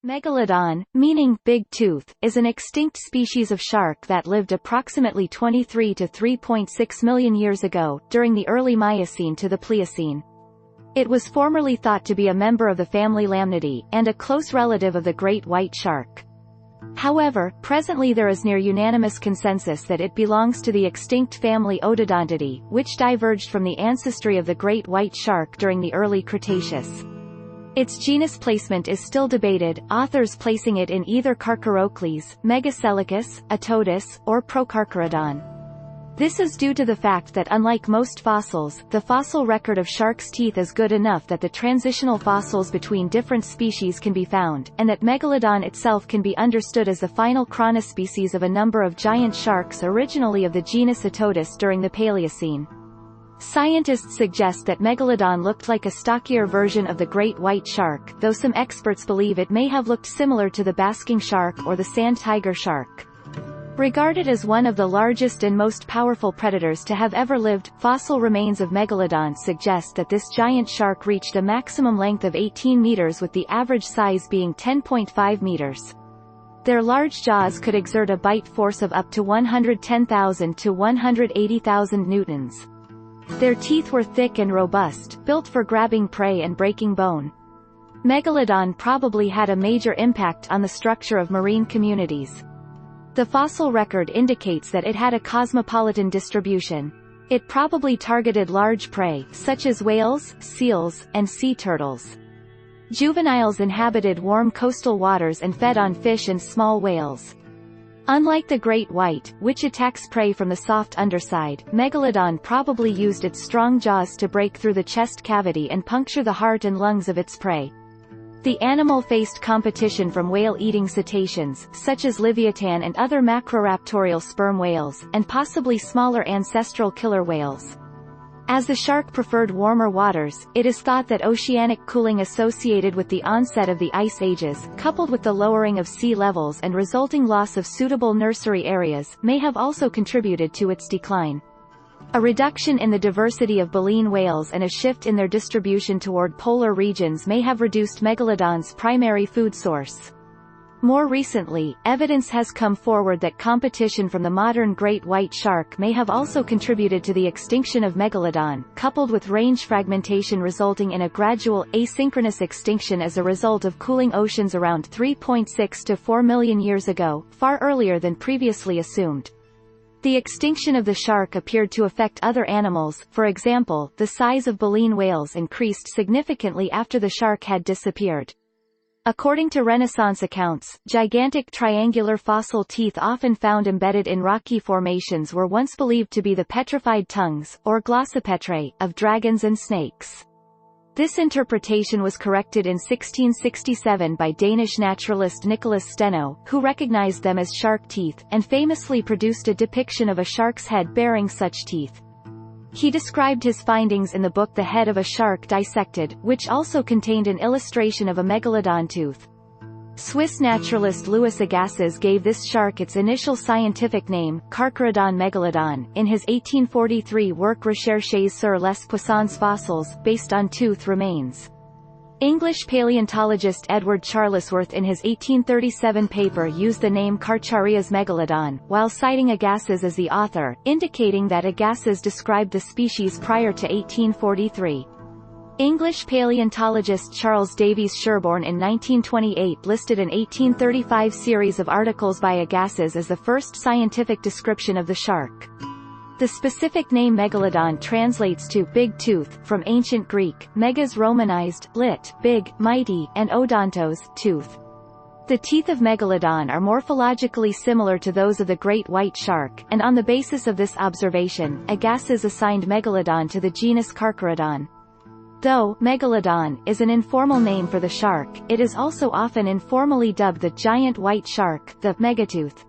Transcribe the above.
Megalodon, meaning big tooth, is an extinct species of shark that lived approximately 23 to 3.6 million years ago, during the Early Miocene to the Pliocene. It was formerly thought to be a member of the family Lamnidae, and a close relative of the great white shark. However, presently there is near unanimous consensus that it belongs to the extinct family Otodontidae, which diverged from the ancestry of the great white shark during the Early Cretaceous. Its genus placement is still debated, authors placing it in either Carcharocles, Megaselachus, Otodus, or Procarcharodon. This is due to the fact that unlike most fossils, the fossil record of sharks' teeth is good enough that the transitional fossils between different species can be found, and that Megalodon itself can be understood as the final chronospecies of a number of giant sharks originally of the genus Otodus during the Paleocene. Scientists suggest that Megalodon looked like a stockier version of the great white shark, though some experts believe it may have looked similar to the basking shark or the sand tiger shark. Regarded as one of the largest and most powerful predators to have ever lived, fossil remains of Megalodon suggest that this giant shark reached a maximum length of 18 meters, with the average size being 10.5 meters. Their large jaws could exert a bite force of up to 110,000 to 180,000 newtons. Their teeth were thick and robust, built for grabbing prey and breaking bone. Megalodon probably had a major impact on the structure of marine communities. The fossil record indicates that it had a cosmopolitan distribution. It probably targeted large prey, such as whales, seals, and sea turtles. Juveniles inhabited warm coastal waters and fed on fish and small whales. Unlike the great white, which attacks prey from the soft underside, Megalodon probably used its strong jaws to break through the chest cavity and puncture the heart and lungs of its prey. The animal faced competition from whale-eating cetaceans, such as Leviathan and other macroraptorial sperm whales, and possibly smaller ancestral killer whales. As the shark preferred warmer waters, it is thought that oceanic cooling associated with the onset of the ice ages, coupled with the lowering of sea levels and resulting loss of suitable nursery areas, may have also contributed to its decline. A reduction in the diversity of baleen whales and a shift in their distribution toward polar regions may have reduced Megalodon's primary food source. More recently, evidence has come forward that competition from the modern great white shark may have also contributed to the extinction of Megalodon, coupled with range fragmentation resulting in a gradual, asynchronous extinction as a result of cooling oceans around 3.6 to 4 million years ago, far earlier than previously assumed. The extinction of the shark appeared to affect other animals. For example, the size of baleen whales increased significantly after the shark had disappeared. According to Renaissance accounts, gigantic triangular fossil teeth often found embedded in rocky formations were once believed to be the petrified tongues, or glossopetrae, of dragons and snakes. This interpretation was corrected in 1667 by Danish naturalist Nicholas Steno, who recognized them as shark teeth, and famously produced a depiction of a shark's head bearing such teeth. He described his findings in the book The Head of a Shark Dissected, which also contained an illustration of a megalodon tooth. Swiss naturalist Louis Agassiz gave this shark its initial scientific name, Carcharocles megalodon, in his 1843 work Recherches sur les poissons fossiles, based on tooth remains. English paleontologist Edward Charlesworth in his 1837 paper used the name Carcharocles megalodon, while citing Agassiz as the author, indicating that Agassiz described the species prior to 1843. English paleontologist Charles Davies Sherborne in 1928 listed an 1835 series of articles by Agassiz as the first scientific description of the shark. The specific name Megalodon translates to big tooth, from ancient Greek, megas romanized, lit, big, mighty, and odontos, tooth. The teeth of Megalodon are morphologically similar to those of the great white shark, and on the basis of this observation, Agassiz assigned Megalodon to the genus Carcharodon. Though Megalodon is an informal name for the shark, it is also often informally dubbed the giant white shark, the megatooth.